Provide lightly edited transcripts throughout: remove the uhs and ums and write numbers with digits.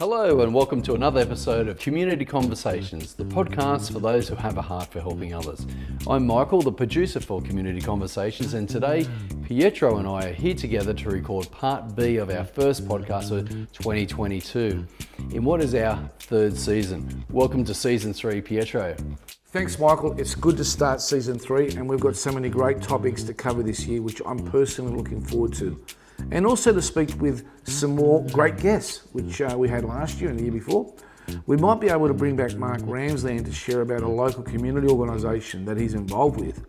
Hello and welcome to another episode of Community Conversations, the podcast for those who have a heart for helping others. I'm Michael, the producer for Community Conversations, and today Pietro and I are here together to record part B of our first podcast for 2022 in what is our third season. Welcome to season 3, Pietro. Thanks, Michael. It's good to start season 3, and we've got so many great topics to cover this year, which I'm personally looking forward to. And also to speak with some more great guests, which we had last year and the year before. We might be able to bring back Mark Ramsland to share about a local community organisation that he's involved with,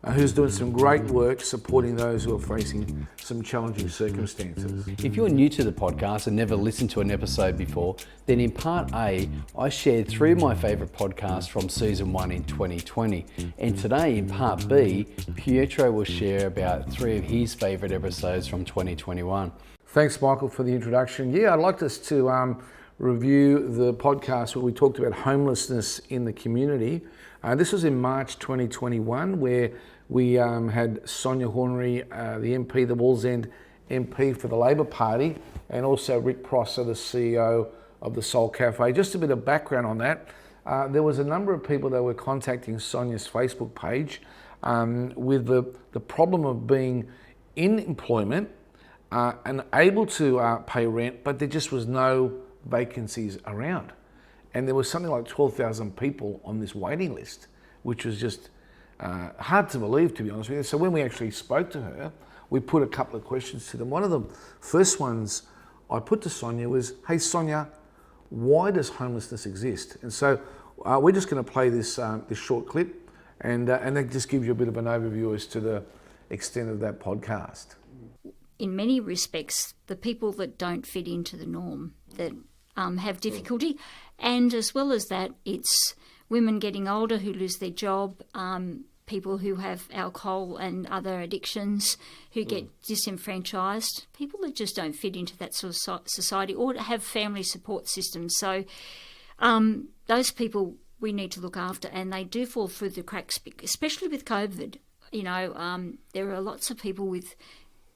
who's doing some great work supporting those who are facing some challenging circumstances. If you're new to the podcast and never listened to an episode before, then in part A, I shared 3 of my favourite podcasts from season 1 in 2020. And today in part B, Pietro will share about 3 of his favourite episodes from 2021. Thanks, Michael, for the introduction. Yeah, I'd like us to review the podcast where we talked about homelessness in the community. This was in March 2021, where we had Sonia Hornery, the MP, the Wallsend MP for the Labor Party, and also Rick Prosser, the CEO of the Soul Cafe. Just a bit of background on that. There was a number of people that were contacting Sonia's Facebook page with the problem of being in employment and able to pay rent, but there just was no vacancies around. And there was something like 12,000 people on this waiting list, which was just hard to believe, to be honest with you. So when we actually spoke to her, we put a couple of questions to them. One of the first ones I put to Sonia was, hey Sonia, why does homelessness exist? And so we're just going to play this short clip, and that just gives you a bit of an overview as to the extent of that podcast. In many respects, the people that don't fit into the norm, that have difficulty, and as well as that, it's women getting older who lose their job, people who have alcohol and other addictions who get disenfranchised, people that just don't fit into that sort of society or have family support systems. So those people we need to look after, and they do fall through the cracks, especially with COVID. You know, there are lots of people with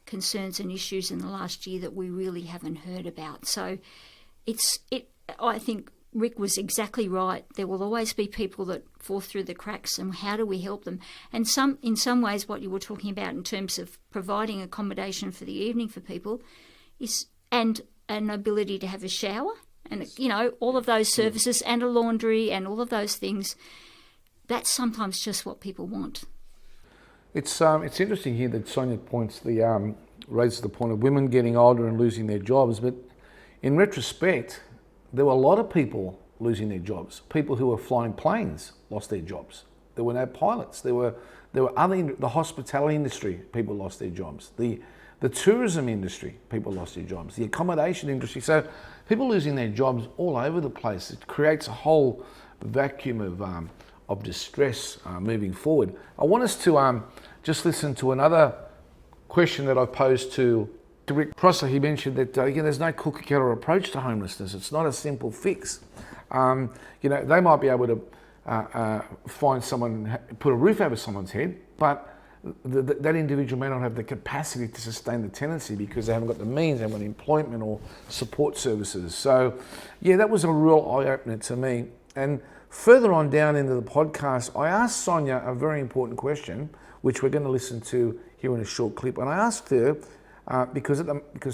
concerns and issues in the last year that we really haven't heard about. So I think Rick was exactly right. There will always be people that fall through the cracks, and how do we help them? And in some ways, what you were talking about in terms of providing accommodation for the evening for people is, and an ability to have a shower, and all of those services, and a laundry, and all of those things. That's sometimes just what people want. It's interesting here that Sonia raises the point of women getting older and losing their jobs, but in retrospect, there were a lot of people losing their jobs. People who were flying planes lost their jobs. There were no pilots. There were the hospitality industry, people lost their jobs. The tourism industry, people lost their jobs. The accommodation industry. So people losing their jobs all over the place. It creates a whole vacuum of distress moving forward. I want us to just listen to another question that I posed to Rick Prosser. He mentioned that there's no cookie cutter approach to homelessness. It's not a simple fix. They might be able to find someone, put a roof over someone's head, but that individual may not have the capacity to sustain the tenancy because they haven't got the means, they haven't got employment or support services. So, yeah, that was a real eye-opener to me. And further on down into the podcast, I asked Sonia a very important question, which we're going to listen to here in a short clip. And I asked her, because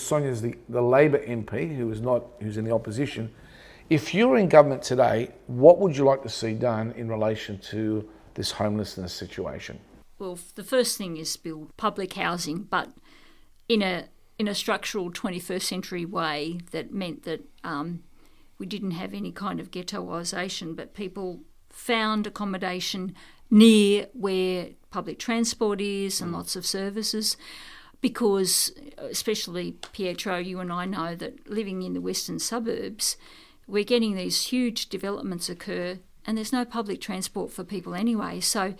Sonia's the Labor MP, who's in the opposition, if you're in government today, what would you like to see done in relation to this homelessness situation? Well, the first thing is build public housing, but in a structural 21st century way that meant that we didn't have any kind of ghettoization, but people found accommodation near where public transport is and lots of services. Because, especially Pietro, you and I know that living in the western suburbs, we're getting these huge developments occur and there's no public transport for people anyway. So,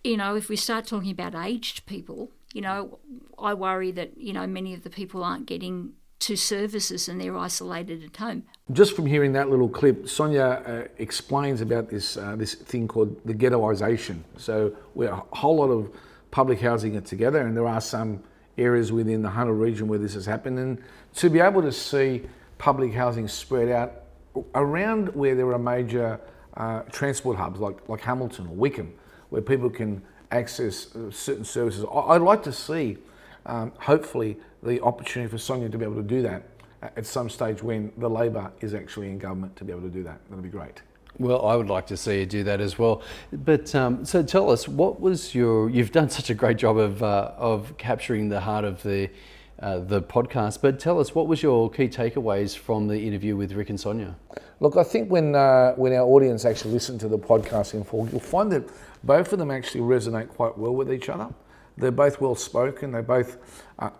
if we start talking about aged people, I worry that, many of the people aren't getting to services and they're isolated at home. Just from hearing that little clip, Sonia explains about this thing called the Ghettoization. So we're a whole lot of public housing it together, and there are some areas within the Hunter region where this has happened. And to be able to see public housing spread out around where there are major transport hubs like Hamilton or Wickham, where people can access certain services. I'd like to see, hopefully, the opportunity for Sonia to be able to do that at some stage when the Labor is actually in government, to be able to do that. That'd be great. Well, I would like to see you do that as well. But so tell us, what was you've done such a great job of capturing the heart of the podcast, but tell us, what was your key takeaways from the interview with Rick and Sonia? Look, I think when our audience actually listen to the podcast in full, you'll find that both of them actually resonate quite well with each other. They're both well spoken. They both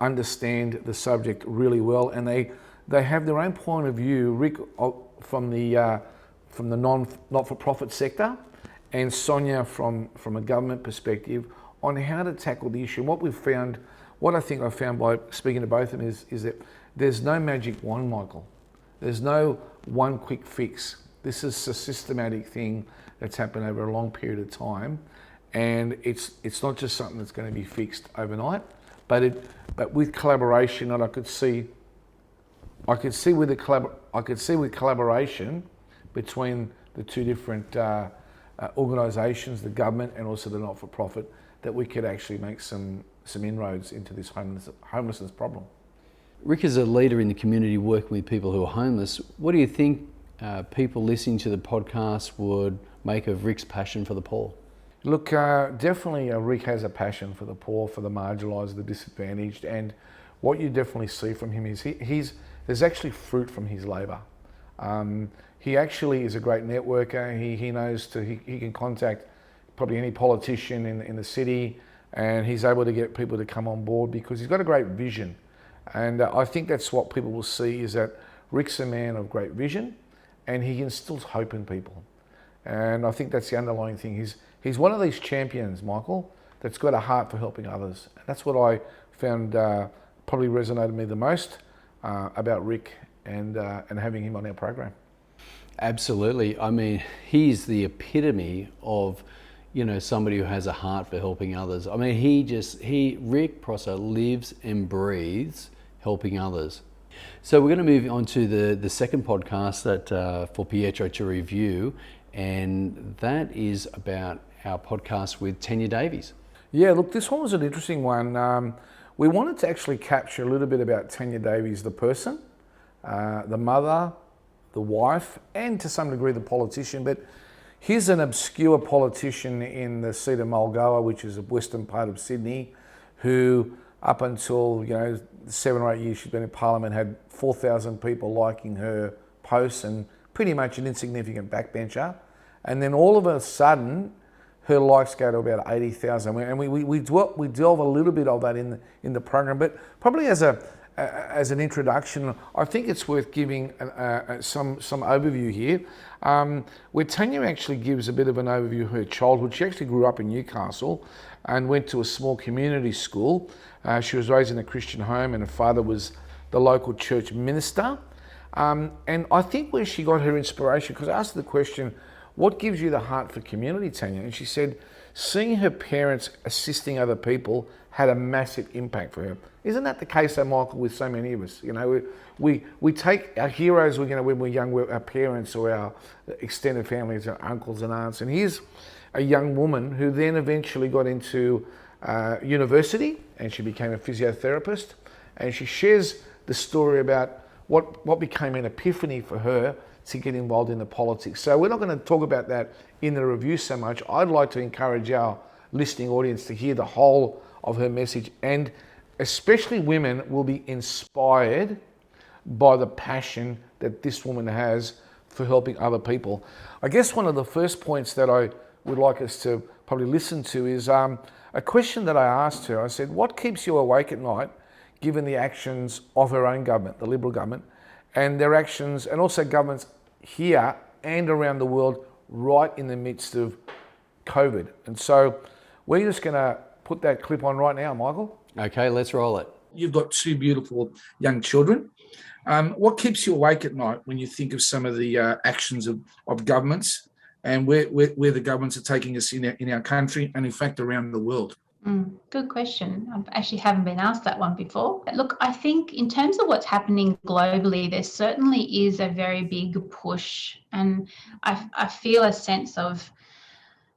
understand the subject really well, and they have their own point of view. Rick from the not-for-profit sector, and Sonia from a government perspective on how to tackle the issue. What I think I found by speaking to both of them is that there's no magic wand, Michael. There's no one quick fix. This is a systematic thing that's happened over a long period of time, and it's not just something that's going to be fixed overnight. But with collaboration, and I could see with collaboration between the two different organisations, the government and also the not-for-profit, that we could actually make some inroads into this homelessness problem. Rick is a leader in the community working with people who are homeless. What do you think people listening to the podcast would make of Rick's passion for the poor? Look, definitely Rick has a passion for the poor, for the marginalised, the disadvantaged, and what you definitely see from him is there's actually fruit from his labour. He actually is a great networker. He knows he can contact probably any politician in the city, and he's able to get people to come on board because he's got a great vision. And I think that's what people will see, is that Rick's a man of great vision, and he instills hope in people. And I think that's the underlying thing. He's one of these champions, Michael, that's got a heart for helping others. And that's what I found probably resonated with me the most about Rick and having him on our program. Absolutely. I mean, he's the epitome of, somebody who has a heart for helping others. I mean, Rick Prosser lives and breathes helping others. So we're going to move on to the second podcast that for Pietro to review, and that is about our podcast with Tanya Davies. Yeah, look, this one was an interesting one. We wanted to actually capture a little bit about Tanya Davies, the person, the mother, the wife, and to some degree the politician. But here's an obscure politician in the seat of Mulgoa, which is a western part of Sydney, who up until 7 or 8 years she's been in Parliament, had 4,000 people liking her posts and pretty much an insignificant backbencher. And then all of a sudden, her likes go to about 80,000. And we delve a little bit of that in the program, but probably as an introduction, I think it's worth giving some overview here, where Tanya actually gives a bit of an overview of her childhood. She actually grew up in Newcastle and went to a small community school. She was raised in a Christian home, and her father was the local church minister. And I think where she got her inspiration, because I asked her the question, what gives you the heart for community, Tanya? And she said, seeing her parents assisting other people had a massive impact for her. Isn't that the case, though, Michael, with so many of us? We take our heroes, when we're young, our parents or our extended families, our uncles and aunts. And here's a young woman who then eventually got into university, and she became a physiotherapist. And she shares the story about what became an epiphany for her to get involved in the politics. So we're not going to talk about that in the review so much. I'd like to encourage our listening audience to hear the whole of her message, and especially women will be inspired by the passion that this woman has for helping other people. I guess one of the first points that I would like us to probably listen to is a question that I asked her. I said, what keeps you awake at night given the actions of her own government, the Liberal government, and their actions, and also governments here and around the world right in the midst of COVID? And so we're just going to put that clip on right now, Michael. Okay, let's roll it. You've got two beautiful young children. What keeps you awake at night when you think of some of the actions of governments and where the governments are taking us in our country and in fact around the world? Good question. I actually haven't been asked that one before. Look, I think in terms of what's happening globally, there certainly is a very big push, and I feel a sense of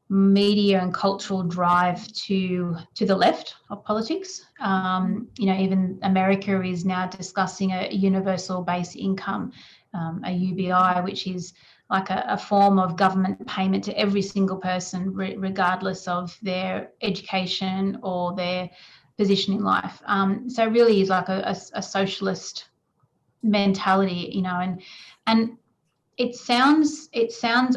media and cultural drive to the left of politics. Even America is now discussing a universal basic income, a UBI, which is like a form of government payment to every single person, regardless of their education or their position in life. So it really is like a socialist mentality, and it sounds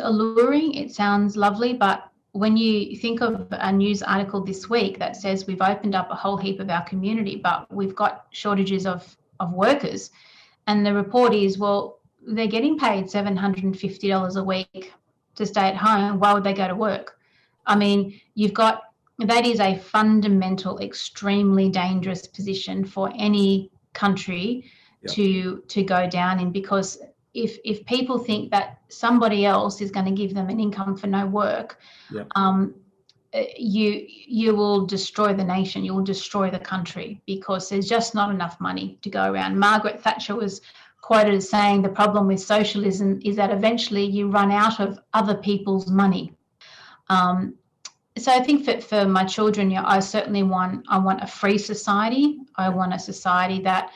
alluring, it sounds lovely, but when you think of a news article this week that says we've opened up a whole heap of our community, but we've got shortages of workers, and the report is, well, they're getting paid $750 a week to stay at home. Why would they go to work? I mean, that is a fundamental, extremely dangerous position for any country to go down in, because if people think that somebody else is going to give them an income for no work, you will destroy the nation, you will destroy the country, because there's just not enough money to go around. Margaret Thatcher was quoted as saying the problem with socialism is that eventually you run out of other people's money. So I think for my children, I certainly want a free society. I want a society that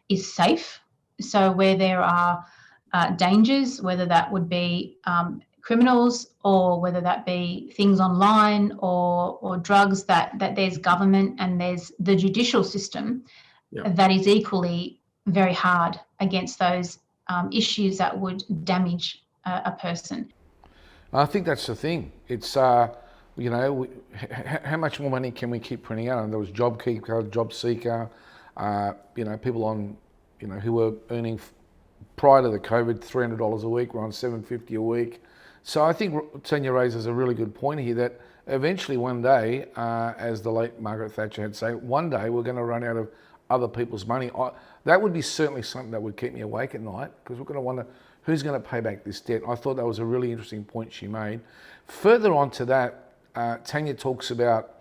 is safe. So where there are dangers, whether that would be criminals, or whether that be things online or drugs, that there's government and there's the judicial system that is equally very hard against those issues that would damage a person. I think that's the thing. It's, how much more money can we keep printing out? And there was JobKeeper, JobSeeker, people on, who were earning prior to the COVID $300 a week, were on $750 a week. So I think Tanya raises a really good point here, that eventually one day, as the late Margaret Thatcher had said, one day we're going to run out of other people's money. That would be certainly something that would keep me awake at night, because we're going to wonder who's going to pay back this debt. I thought that was a really interesting point she made. Further on to that, Tanya talks about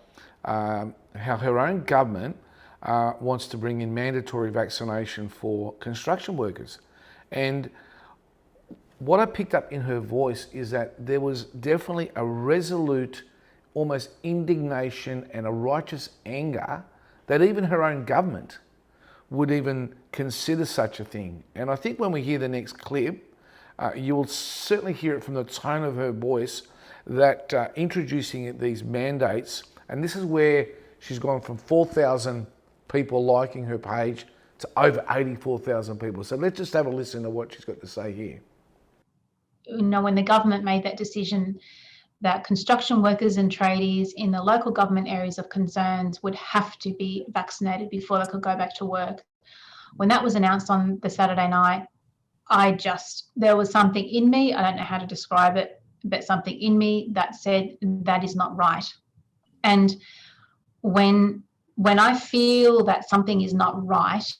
how her own government wants to bring in mandatory vaccination for construction workers. And what I picked up in her voice is that there was definitely a resolute, almost indignation and a righteous anger that even her own government would even consider such a thing. And I think when we hear the next clip, you will certainly hear it from the tone of her voice that introducing these mandates, and this is where she's gone from 4,000 people liking her page to over 84,000 people. So let's just have a listen to what she's got to say here. When the government made that decision that construction workers and tradies in the local government areas of concerns would have to be vaccinated before they could go back to work. When that was announced on the Saturday night, there was something in me, I don't know how to describe it, but something in me that said that is not right. And when I feel that something is not right,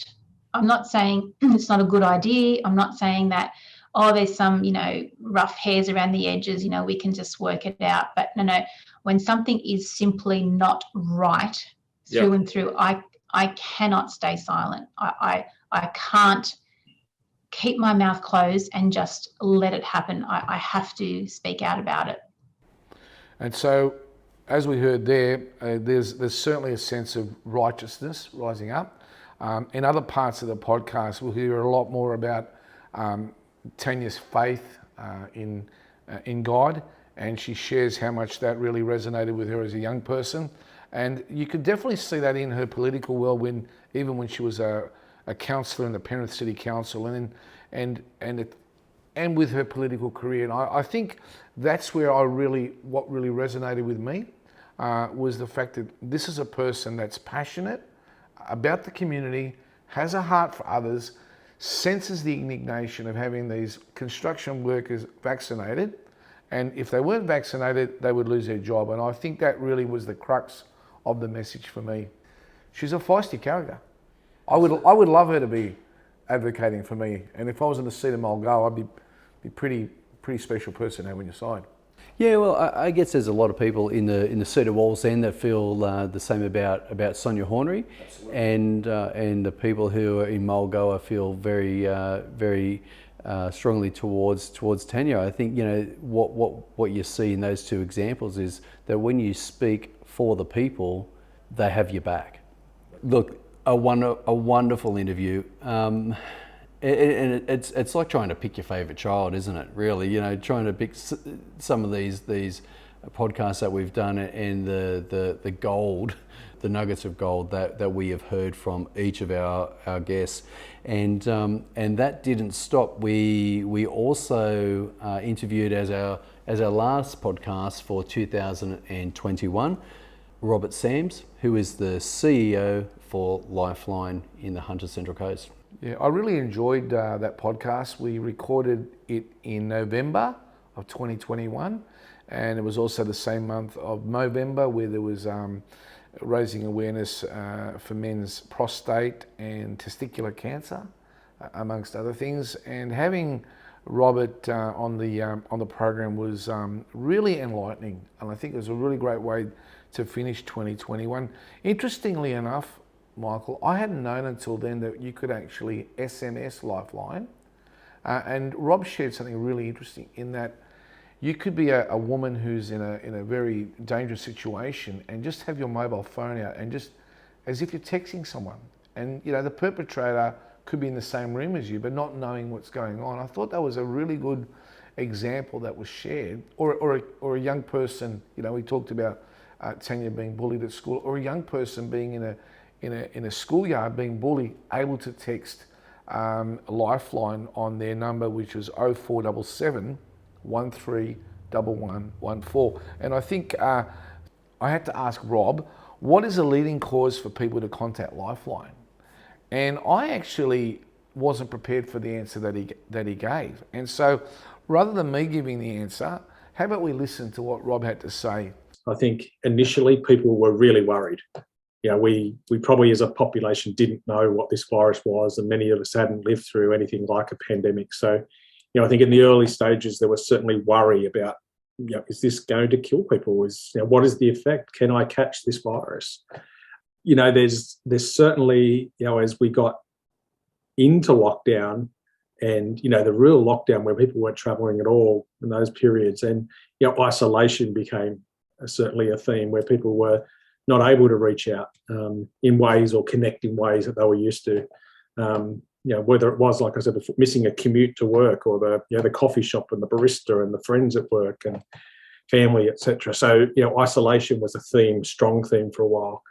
I'm not saying it's not a good idea. I'm not saying that, there's some, rough hairs around the edges, we can just work it out. But no, when something is simply not right through and through, I cannot stay silent. I can't keep my mouth closed and just let it happen. I have to speak out about it. And so, as we heard there, there's certainly a sense of righteousness rising up. In other parts of the podcast, we'll hear a lot more about Tanya's faith in God, and she shares how much that really resonated with her as a young person. And you could definitely see that in her political whirlwind, even when she was a councillor in the Penrith City Council, and with her political career. And I think that's where what really resonated with me was the fact that this is a person that's passionate about the community, has a heart for others, senses the indignation of having these construction workers vaccinated, and if they weren't vaccinated, they would lose their job. And I think that really was the crux of the message for me. She's a feisty character. I would love her to be advocating for me, and if I was in the seat of Mulgo, I'd be pretty special person to have on your side. Yeah, well, I guess there's a lot of people in the Cedar Walls then that feel the same about Sonia Hornery, and the people who are in Mulgoa feel very strongly towards Tanya. I think what you see in those two examples is that when you speak for the people, they have your back. Look, a wonderful interview. It's like trying to pick your favourite child, isn't it? Really, trying to pick some of these podcasts that we've done, and the gold, the nuggets of gold that we have heard from each of our guests, and that didn't stop. We also interviewed as our last podcast for 2021, Robert Sams, who is the CEO for Lifeline in the Hunter Central Coast. Yeah, I really enjoyed that podcast. We recorded it in November of 2021, and it was also the same month of November where there was raising awareness for men's prostate and testicular cancer, amongst other things. And having Robert on the program was really enlightening, and I think it was a really great way to finish 2021. Interestingly enough, Michael, I hadn't known until then that you could actually SMS Lifeline, and Rob shared something really interesting in that you could be a woman who's in a very dangerous situation and just have your mobile phone out and just as if you're texting someone, and the perpetrator could be in the same room as you but not knowing what's going on. I thought that was a really good example that was shared, or a young person. We talked about Tanya being bullied at school, or a young person being in a schoolyard being bullied, able to text Lifeline on their number, which was 0477 131114. And I think I had to ask Rob, what is a leading cause for people to contact Lifeline? And I actually wasn't prepared for the answer that he gave. And so rather than me giving the answer, how about we listen to what Rob had to say? I think initially people were really worried. We probably as a population didn't know what this virus was, and many of us hadn't lived through anything like a pandemic. So, I think in the early stages there was certainly worry about, is this going to kill people? What is the effect? Can I catch this virus? There's certainly, as we got into lockdown, and the real lockdown where people weren't travelling at all in those periods, and isolation became certainly a theme where people were not able to reach out in ways or connect in ways that they were used to. Whether it was, like I said before, missing a commute to work, or the coffee shop and the barista and the friends at work and family, etc. So isolation was a strong theme for a while.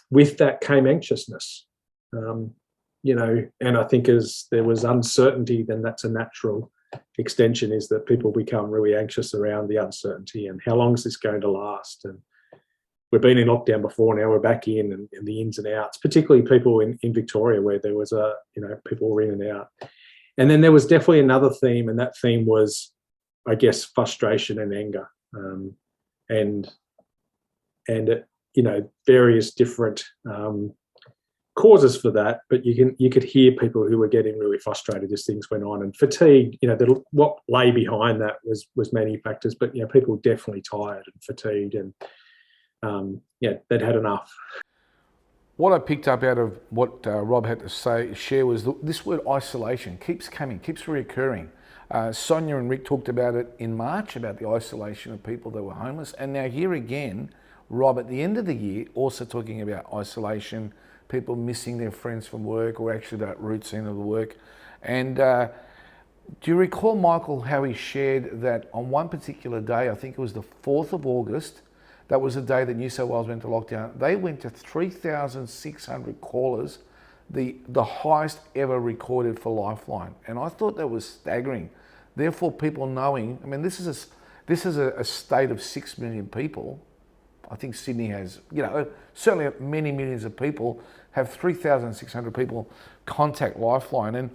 With that came anxiousness. And I think as there was uncertainty, then that's a natural extension, is that people become really anxious around the uncertainty and how long is this going to last. And we've been in lockdown before, now we're back in, and the ins and outs, particularly people in Victoria where there was people were in and out. And then there was definitely another theme, and that theme was, I guess, frustration and anger, and various different causes for that. But you could hear people who were getting really frustrated as things went on, and fatigue. What lay behind that was many factors, but people were definitely tired and fatigued, and they'd had enough. What I picked up out of what Rob had to share was this word isolation keeps reoccurring. Sonia and Rick talked about it in March, about the isolation of people that were homeless. And now here again, Rob, at the end of the year, also talking about isolation, people missing their friends from work, or actually that routine of the work. And do you recall, Michael, how he shared that on one particular day, I think it was the 4th of August, that was the day that New South Wales went to lockdown. They went to 3,600 callers, the highest ever recorded for Lifeline. And I thought that was staggering. Therefore, people knowing, this is a state of 6 million people. I think Sydney has, certainly many millions of people, have 3,600 people contact Lifeline. And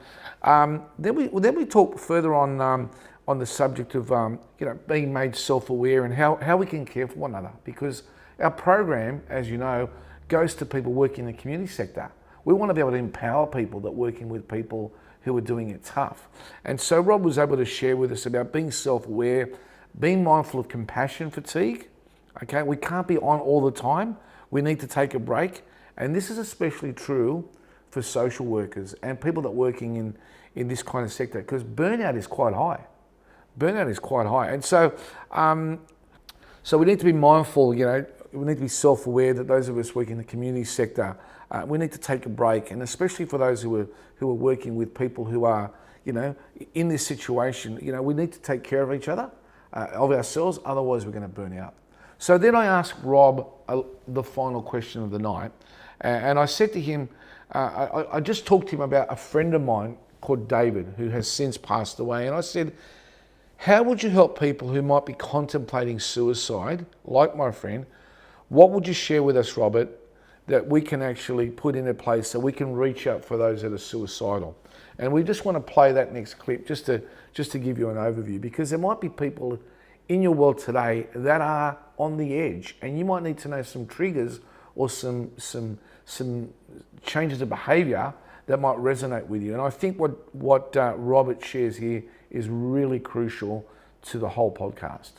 then we talk further on the subject of being made self-aware and how we can care for one another, because our program, as you know, goes to people working in the community sector. We want to be able to empower people that working with people who are doing it tough. And so Rob was able to share with us about being self-aware, being mindful of compassion fatigue. Okay, we can't be on all the time. We need to take a break. And this is especially true for social workers and people that are working in this kind of sector, because burnout is quite high. Burnout is quite high. And so, so we need to be mindful, we need to be self-aware that those of us working in the community sector, we need to take a break. And especially for those who are working with people who are, in this situation, we need to take care of each other, of ourselves, otherwise we're going to burn out. So then I asked Rob the final question of the night, and I said to him, I just talked to him about a friend of mine called David, who has since passed away, and I said, how would you help people who might be contemplating suicide, like my friend? What would you share with us, Robert, that we can actually put into place so we can reach out for those that are suicidal? And we just want to play that next clip just to give you an overview, because there might be people in your world today that are on the edge, and you might need to know some triggers or some changes of behaviour that might resonate with you. And I think what Robert shares here is really crucial to the whole podcast.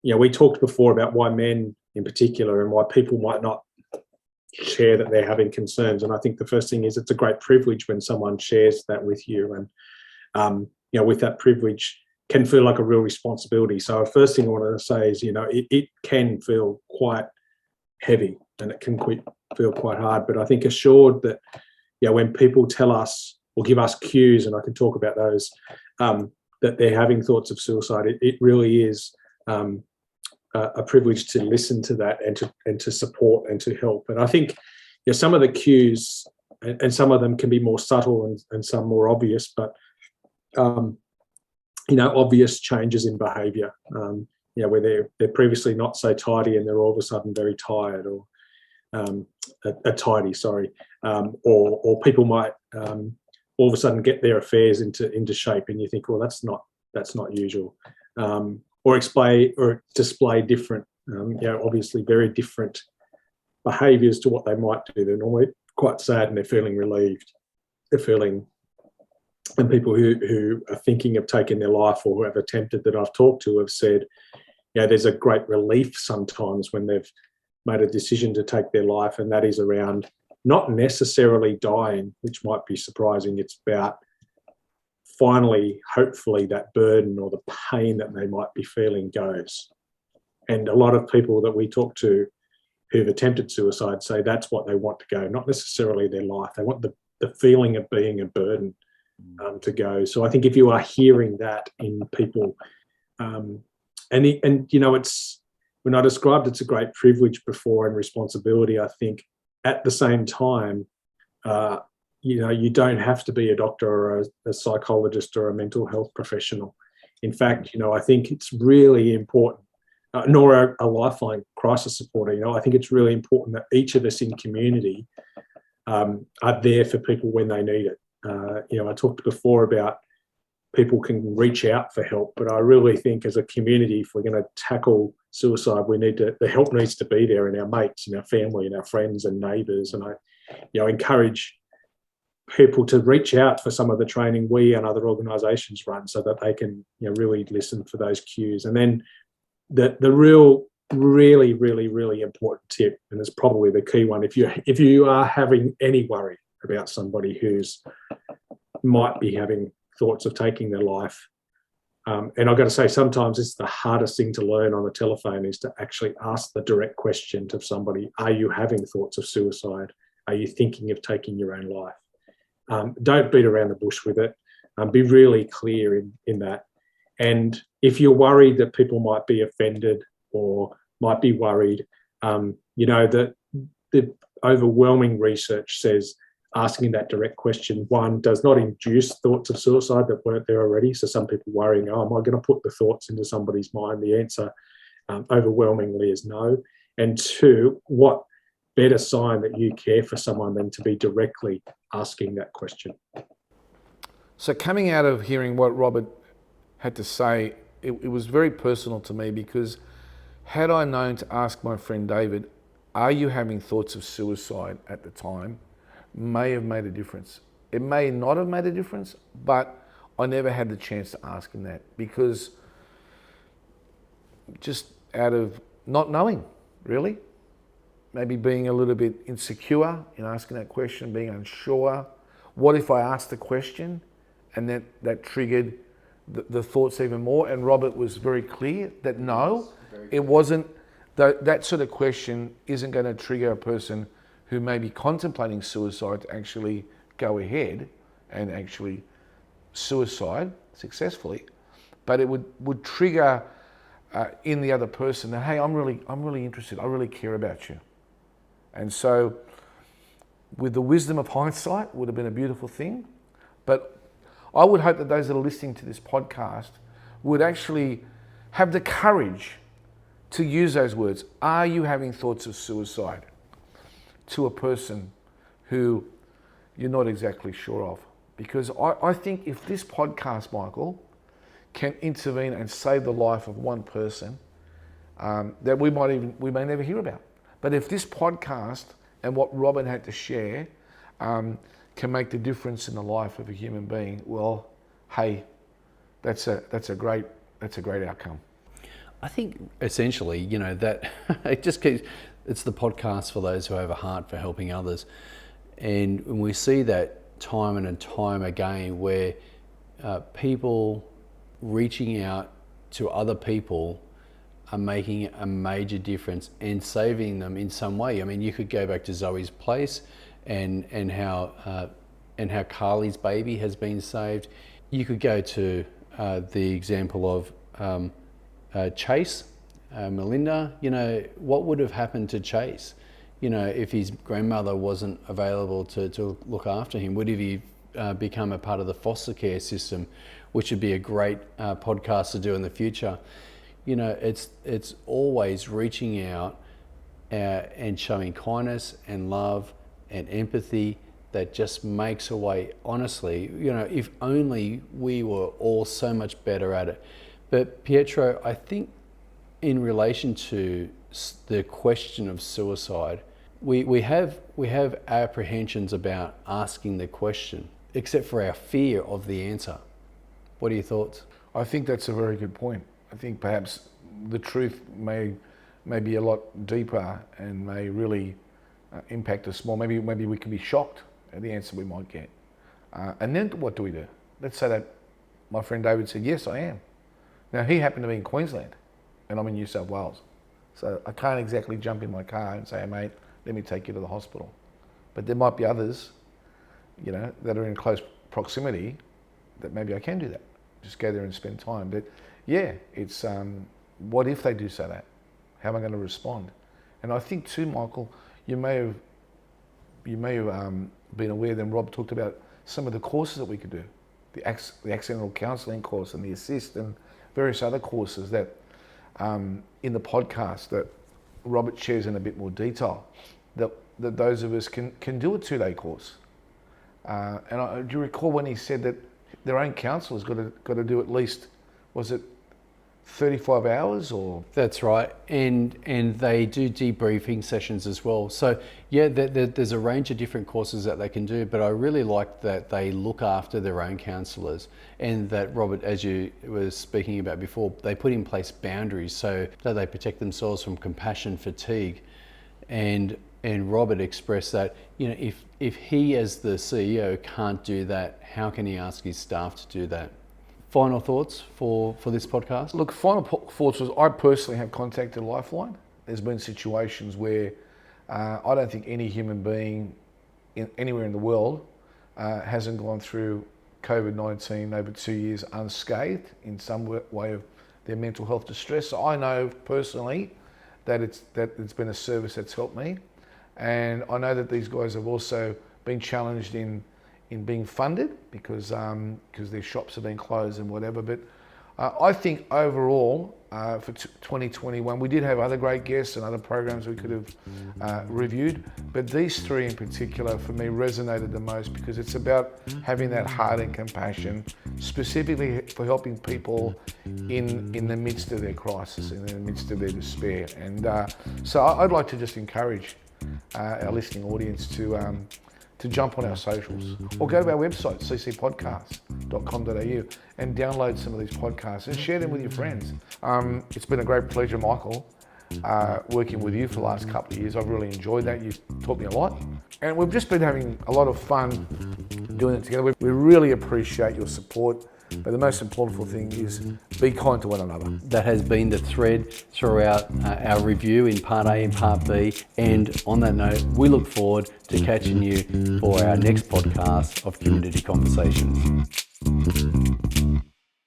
Yeah, we talked before about why men in particular and why people might not share that they're having concerns. And I think the first thing is it's a great privilege when someone shares that with you. And, with that privilege can feel like a real responsibility. So the first thing I wanted to say is, it can feel quite heavy and it can feel quite hard. But I think assured that, when people tell us or give us cues, and I can talk about those, that they're having thoughts of suicide, it really is a privilege to listen to that and to support and to help. And I think some of the cues, and some of them can be more subtle and some more obvious, but obvious changes in behaviour, where they're previously not so tidy and they're all of a sudden very tired, or tidy, sorry, or people might all of a sudden get their affairs into shape, and you think, well, that's not usual, or display different, obviously very different behaviours to what they might do. They're normally quite sad and they're feeling relieved. And people who are thinking of taking their life or who have attempted, that I've talked to, have said, there's a great relief sometimes when they've made a decision to take their life, and that is around not necessarily dying, which might be surprising. It's about finally, hopefully, that burden or the pain that they might be feeling goes. And a lot of people that we talk to who've attempted suicide say that's what they want to go, not necessarily their life. They want the feeling of being a burden to go. So I think if you are hearing that in people, it's, when I described it's a great privilege before and responsibility, I think at the same time, you don't have to be a doctor or a psychologist or a mental health professional. In fact, I think it's really important, nor a lifeline crisis supporter. I think it's really important that each of us in community are there for people when they need it. I talked before about people can reach out for help, but I really think as a community, if we're going to tackle suicide, the help needs to be there in our mates, in our family, in our friends and neighbours. And I encourage people to reach out for some of the training we and other organisations run, so that they can really listen for those cues. And then the really, really, really important tip, and it's probably the key one, if you are having any worry about somebody who's might be having thoughts of taking their life, and I've got to say, sometimes it's the hardest thing to learn on the telephone, is to actually ask the direct question to somebody: are you having thoughts of suicide? Are you thinking of taking your own life? Don't beat around the bush with it. Be really clear in that. And if you're worried that people might be offended or might be worried, that the overwhelming research says asking that direct question, one, does not induce thoughts of suicide that weren't there already. So some people worrying, am I going to put the thoughts into somebody's mind? The answer overwhelmingly is no. And two, what better sign that you care for someone than to be directly asking that question? So coming out of hearing what Robert had to say, it was very personal to me, because had I known to ask my friend David, are you having thoughts of suicide at the time, may have made a difference. It may not have made a difference, but I never had the chance to ask him that, because just out of not knowing, really. Maybe being a little bit insecure in asking that question, being unsure. What if I asked the question and that triggered the thoughts even more? And Robert was very clear that no, it wasn't. That sort of question isn't going to trigger a person who may be contemplating suicide to actually go ahead and actually suicide successfully. But it would trigger in the other person that, hey, I'm really interested. I really care about you. And so with the wisdom of hindsight, would have been a beautiful thing. But I would hope that those that are listening to this podcast would actually have the courage to use those words. Are you having thoughts of suicide? To a person who you're not exactly sure of. Because I think if this podcast, Michael, can intervene and save the life of one person that we may never hear about. But if this podcast and what Robin had to share can make the difference in the life of a human being, well, hey, that's a great outcome. I think essentially, that it just keeps, it's the podcast for those who have a heart for helping others. And when we see that time and time again where people reaching out to other people are making a major difference and saving them in some way. I mean, you could go back to Zoe's place and how Carly's baby has been saved. You could go to the example of Chase, Melinda. What would have happened to Chase? If his grandmother wasn't available to look after him, would he become a part of the foster care system, which would be a great podcast to do in the future? It's always reaching out and showing kindness and love and empathy that just makes a way. Honestly, if only we were all so much better at it. But Pietro, I think in relation to the question of suicide, we have apprehensions about asking the question, except for our fear of the answer. What are your thoughts? I think that's a very good point. I think perhaps the truth may be a lot deeper and may really impact us more. Maybe we can be shocked at the answer we might get. And then what do we do? Let's say that my friend David said, yes, I am. Now, he happened to be in Queensland and I'm in New South Wales. So I can't exactly jump in my car and say, hey, mate, let me take you to the hospital. But there might be others, that are in close proximity that maybe I can do that. Just go there and spend time. But yeah, it's what if they do say that? How am I going to respond? And I think too, Michael, you may have been aware that Rob talked about some of the courses that we could do, the accidental counselling course and the assist and various other courses that in the podcast that Robert shares in a bit more detail, that those of us can do a 2-day course. And do you recall when he said that their own counsellor's got to do at least, was it 35 hours or? That's right, and they do debriefing sessions as well. So yeah, there's a range of different courses that they can do, but I really like that they look after their own counsellors, and that Robert, as you were speaking about before, they put in place boundaries so that they protect themselves from compassion fatigue. And Robert expressed that, if he as the CEO can't do that, how can he ask his staff to do that? Final thoughts for this podcast? Look, final thoughts was I personally have contacted Lifeline. There's been situations where I don't think any human being anywhere in the world hasn't gone through COVID-19 over 2 years unscathed in some way of their mental health distress. So I know personally that it's been a service that's helped me. And I know that these guys have also been challenged in being funded because their shops have been closed and whatever. But I think overall for 2021, we did have other great guests and other programs we could have reviewed. But these three in particular for me resonated the most because it's about having that heart and compassion, specifically for helping people in the midst of their crisis, in the midst of their despair. And so I'd like to just encourage our listening audience to to jump on our socials or go to our website, ccpodcast.com.au, and download some of these podcasts and share them with your friends. It's been a great pleasure, Michael, working with you for the last couple of years. I've really enjoyed that. You've taught me a lot. And we've just been having a lot of fun doing it together. We really appreciate your support. But the most important thing is be kind to one another. That has been the thread throughout our review in Part A and Part B. And on that note, we look forward to catching you for our next podcast of Community Conversations.